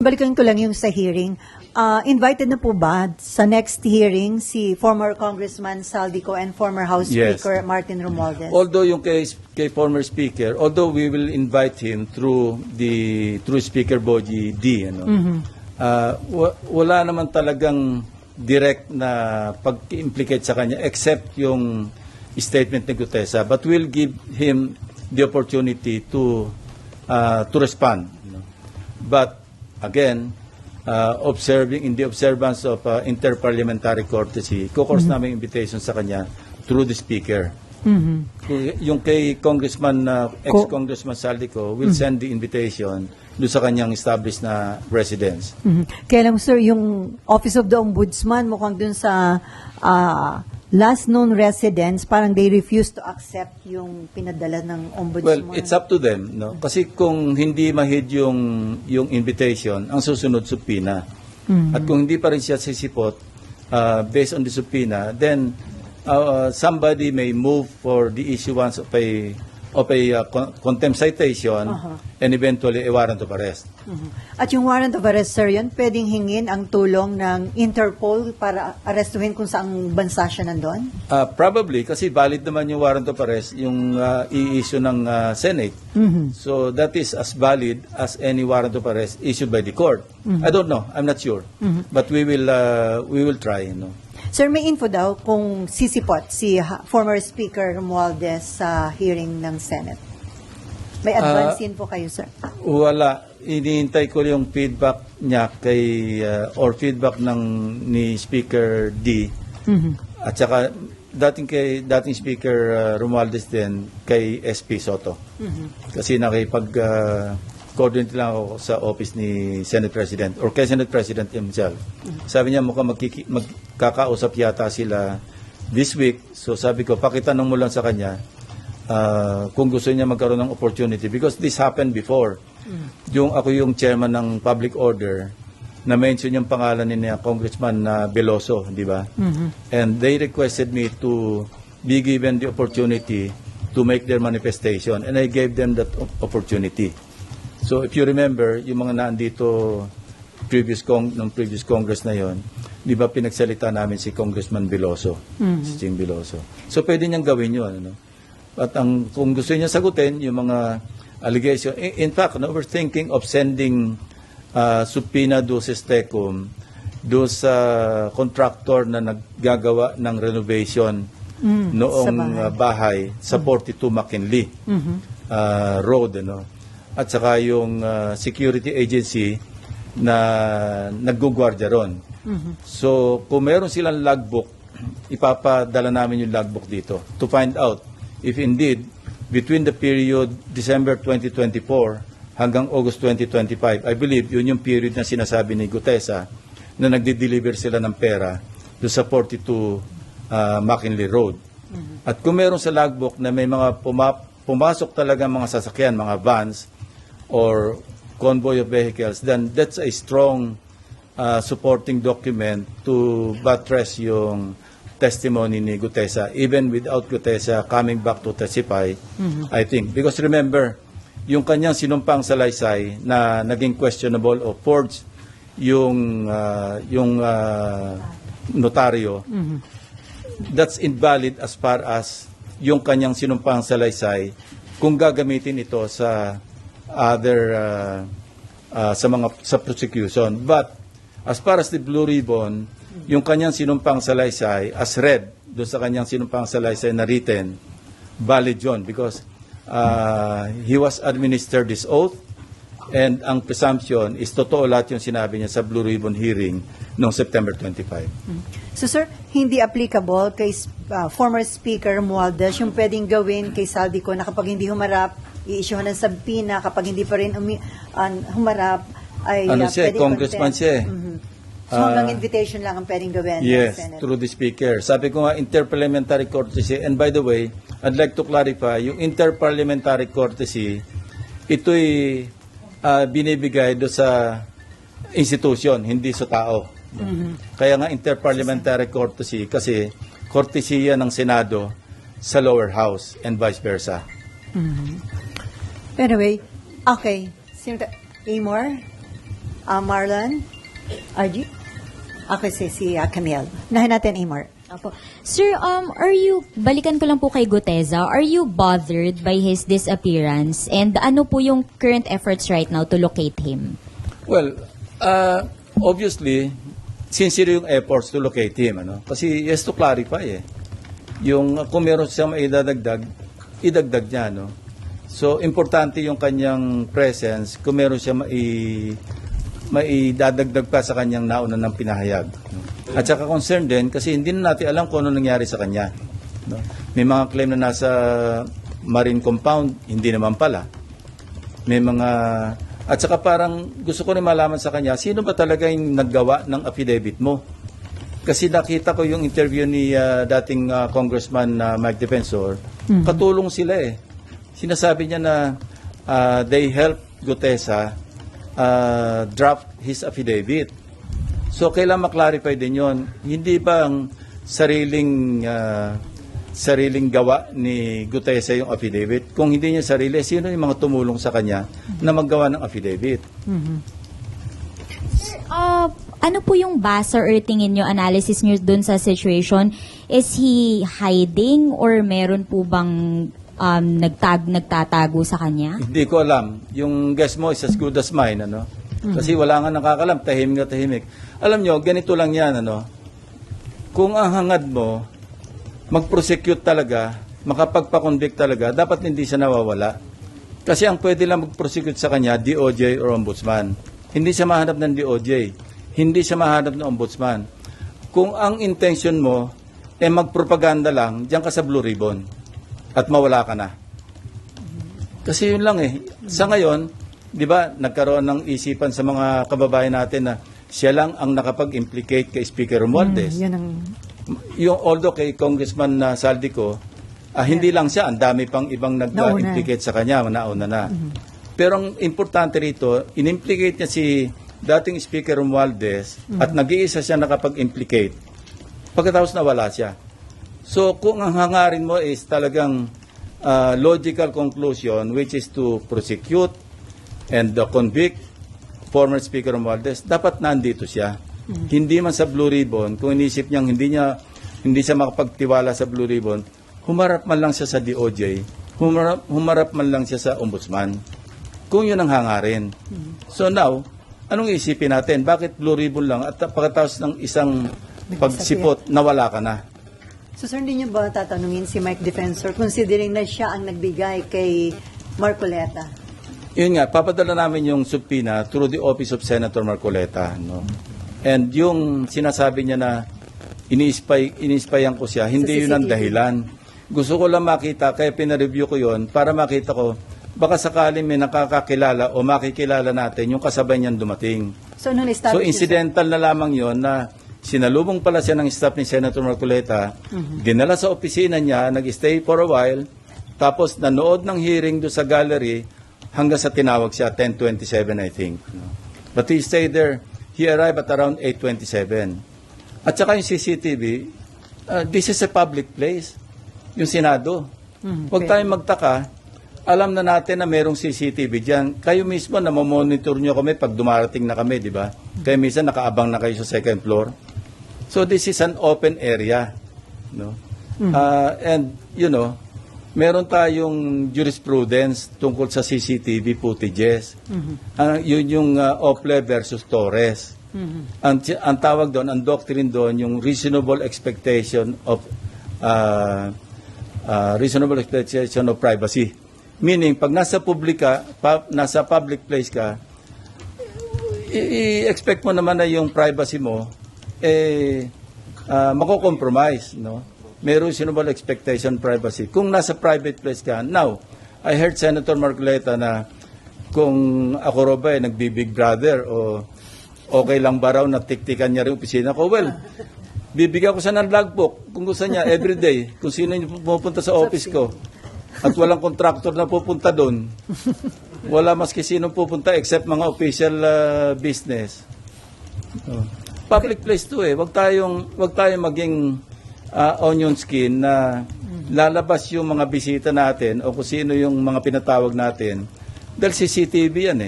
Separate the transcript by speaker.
Speaker 1: balikan ko lang yung sa hearing. Invited na po ba sa next hearing si former Congressman Saldico and former House
Speaker 2: Yes.
Speaker 1: Speaker Martin Romualdez?
Speaker 2: Although yung kay former speaker, although we will invite him through Speaker Boji D, wala naman talagang direct na pag-implicate sa kanya except yung statement ni Gutesa, but we'll give him the opportunity to respond. But again, observing in the observance of interparliamentary courtesy, kukors namin invitation sa kanya through the speaker. Yung kay Congressman, ex-Congressman Saldico will send the invitation doon sa kanyang established na residence.
Speaker 1: Kaya lang, sir, yung Office of the Ombudsman, mukhang dun sa last known residence, parang they refuse to accept yung pinadala ng Ombudsman.
Speaker 2: Well, it's up to them, no? Kasi kung hindi mahid yung invitation, ang susunod subpoena. At kung hindi pa rin siya sisipot based on the subpoena, then somebody may move for the issuance of a contempt citation and eventually a warrant of arrest.
Speaker 1: At yung warrant of arrest, sir, yun, pwedeng hingin ang tulong ng Interpol para arestuhin kung saang bansa siya nandun?
Speaker 2: Probably, kasi valid naman yung warrant of arrest, yung i-issue ng Senate. So that is as valid as any warrant of arrest issued by the court. I don't know, I'm not sure. But we will try, you know.
Speaker 1: Sir, may info daw kung sisipot si former Speaker Romualdez sa hearing ng Senate. May advance info kayo, sir?
Speaker 2: Wala. Iniintay ko yung feedback niya or feedback ni Speaker D. At saka dating Speaker Romualdez din kay SP Soto. Kasi coordinate lang ako sa office ni Senate President or kay Senate President himself. Sabi niya mukhang magkakausap yata sila this week. So sabi ko, pakitanong mo lang sa kanya kung gusto niya magkaroon ng opportunity because this happened before. Ako yung chairman ng public order na mention yung pangalan ni Congressman Veloso, di ba? And they requested me to be given the opportunity to make their manifestation and I gave them that opportunity. So if you remember, yung mga naandito previous Congress na yon, di ba pinagsalita namin si Congressman Veloso, si Ching Veloso. So pwede niyang gawin yun. Ano? At kung gusto niya sagutin, yung mga allegation, in fact, we're thinking of sending subpoena do Tecum do sa contractor na naggagawa ng renovation noong bahay sa 42 McKinley Road, ano? At saka yung security agency na naggugwardya ron. So, kung meron silang logbook, ipapadala namin yung logbook dito to find out if indeed, between the period December 2024 hanggang August 2025, I believe yun yung period na sinasabi ni Gutesa na nagde-deliver sila ng pera doon sa 42 McKinley Road. At kung meron sa logbook na may mga pumasok talaga mga sasakyan, mga vans, or convoy of vehicles, then that's a strong supporting document to buttress yung testimony ni Gutesa, even without Gutesa coming back to testify, I think. Because remember, yung kanyang sinumpang salaysay na naging questionable o forged yung notaryo, that's invalid as far as yung kanyang sinumpang salaysay kung gagamitin ito sa other sa prosecution. But as far as the Blue Ribbon, yung kanyang sinumpang salaysay as read doon sa kanyang sinumpang salaysay na written, valid yun because he was administered this oath and ang presumption is totoo lahat yung sinabi niya sa Blue Ribbon hearing noong September 25.
Speaker 1: So sir, hindi applicable kay former Speaker Romualdez yung pwedeng gawin kay Saldico na kapag hindi humarap, i-issue ng subpoena, kapag hindi pa rin humarap, ay
Speaker 2: siya, congressman siya.
Speaker 1: So hanggang invitation lang ang pwedeng gawin
Speaker 2: yes,
Speaker 1: ng Senate.
Speaker 2: Through the Speaker. Sabi ko nga, interparliamentary courtesy. And by the way, I'd like to clarify, yung interparliamentary courtesy, ito'y binibigay do sa institution, hindi sa tao. Kaya nga interparliamentary courtesy kasi courtesy ng Senado sa lower house and vice versa.
Speaker 1: Anyway, okay. Amor? Marlon? RG? Okay, si Camille. Unahin natin, Amor.
Speaker 3: Opo. Sir, balikan ko lang po kay Guteza. Are you bothered by his disappearance? And ano po yung current efforts right now to locate him?
Speaker 2: Well, obviously, sincere yung efforts to locate him. Kasi he has to clarify Yung kung meron siyang maidadagdag, idagdag niya. So, importante yung kanyang presence kung meron siya maidadagdag pa sa kanyang nauna ng pinahayag. At saka concerned din kasi hindi na natin alam kung ano nangyari sa kanya. May mga claim na nasa marine compound, hindi naman pala. May mga... At saka parang gusto ko rin malaman sa kanya, sino ba talaga yung naggawa ng affidavit mo? Kasi nakita ko yung interview ni dating Congressman Mike Defensor, katulong sila Sinasabi niya na they helped Gutesa draft his affidavit. So, kailangan maklarify din yun. Hindi ba ang sariling gawa ni Gutesa yung affidavit? Kung hindi niya sarili, sino yung mga tumulong sa kanya na maggawa ng affidavit?
Speaker 3: Ano po yung basa or tingin nyo, analysis nyo dun sa situation? Is he hiding or meron po bang nagtatago sa kanya?
Speaker 2: Hindi ko alam. Yung guess mo is as good as mine, Kasi wala nga nakakalam, tahimik na tahimik. Alam nyo, ganito lang yan, Kung ang hangad mo, mag-prosecute talaga, makapagpa-convict talaga, dapat hindi siya nawawala. Kasi ang pwede lang mag-prosecute sa kanya, DOJ or Ombudsman. Hindi siya mahanap ng DOJ. Hindi siya mahanap ng Ombudsman. Kung ang intention mo, magpropaganda lang, diyan ka sa Blue Ribbon. At mawala ka na. Kasi yun lang Sa ngayon, di ba, nagkaroon ng isipan sa mga kababayan natin na siya lang ang nakapag-implicate kay Speaker Romualdez. Yung although kay Congressman Saldico, hindi lang siya, ang dami pang ibang nag-implicate sa kanya, nauna na. Pero ang importante rito, in-implicate niya si dating Speaker Romualdez at nag-iisa siya nakapag-implicate. Pagkatapos nawala siya. So kung ang hangarin mo is talagang logical conclusion, which is to prosecute and convict former Speaker Romualdez, dapat nandito siya. Hindi man sa Blue Ribbon, kung inisip niyang hindi siya makapagtiwala sa Blue Ribbon, humarap man lang siya sa DOJ, humarap man lang siya sa Ombudsman. Kung yun ang hangarin. So now, anong isipin natin? Bakit Blue Ribbon lang at pagkatapos ng isang pagsipot, nawala ka na?
Speaker 1: So, sir, hindi niyo ba tatanungin si Mike Defensor considering na siya ang nagbigay kay Marcoleta?
Speaker 2: Yun nga, papadala namin yung subpoena through the office of Senator Marcoleta. And yung sinasabi niya na ini-spyan ko siya, hindi
Speaker 1: Sa
Speaker 2: yun ang
Speaker 1: CCTV.
Speaker 2: dahilan. Gusto ko lang makita, kaya pinareview ko yun, para makita ko, baka sakaling may nakakakilala o makikilala natin yung kasabay niyan dumating.
Speaker 1: So, nung
Speaker 2: So, incidental na lamang yon na sinalubong pala siya ng staff ni Senator Marcoleta, dinala sa opisina niya, nag-stay for a while, tapos nanood ng hearing do sa gallery hanggang sa tinawag siya, 10:27 I think. But he stayed there. He arrived at around 8:27. At saka yung CCTV, this is a public place. Yung Senado. Huwag tayong magtaka. Alam na natin na merong CCTV dyan. Kayo mismo, namomonitor nyo kami pag dumarating na kami, di ba? Kaya minsan nakaabang na kayo sa second floor. So this is an open area. And, meron tayong jurisprudence tungkol sa CCTV footages. Yun yung Ople versus Torres. Ang tawag doon, ang doctrine doon, yung reasonable expectation of privacy. Meaning, pag nasa public place ka, i-expect mo naman na yung privacy mo, mako-compromise, May reasonable expectation privacy. Kung nasa private place ka, now, I heard Senator Marcoleta na kung ako raw ba nagbi-Big Brother o okay lang ba raw na tiktikan niya rin opisina ko, well, bibigyan ko siya ng logbook kung gusto niya everyday, kung sino yung pupunta sa office ko. At walang contractor na pupunta doon. Wala maski sino pupunta except mga official business. Public place to Wag tayong maging onion skin na lalabas yung mga bisita natin o kung sino yung mga pinatawag natin. Dahil CCTV yan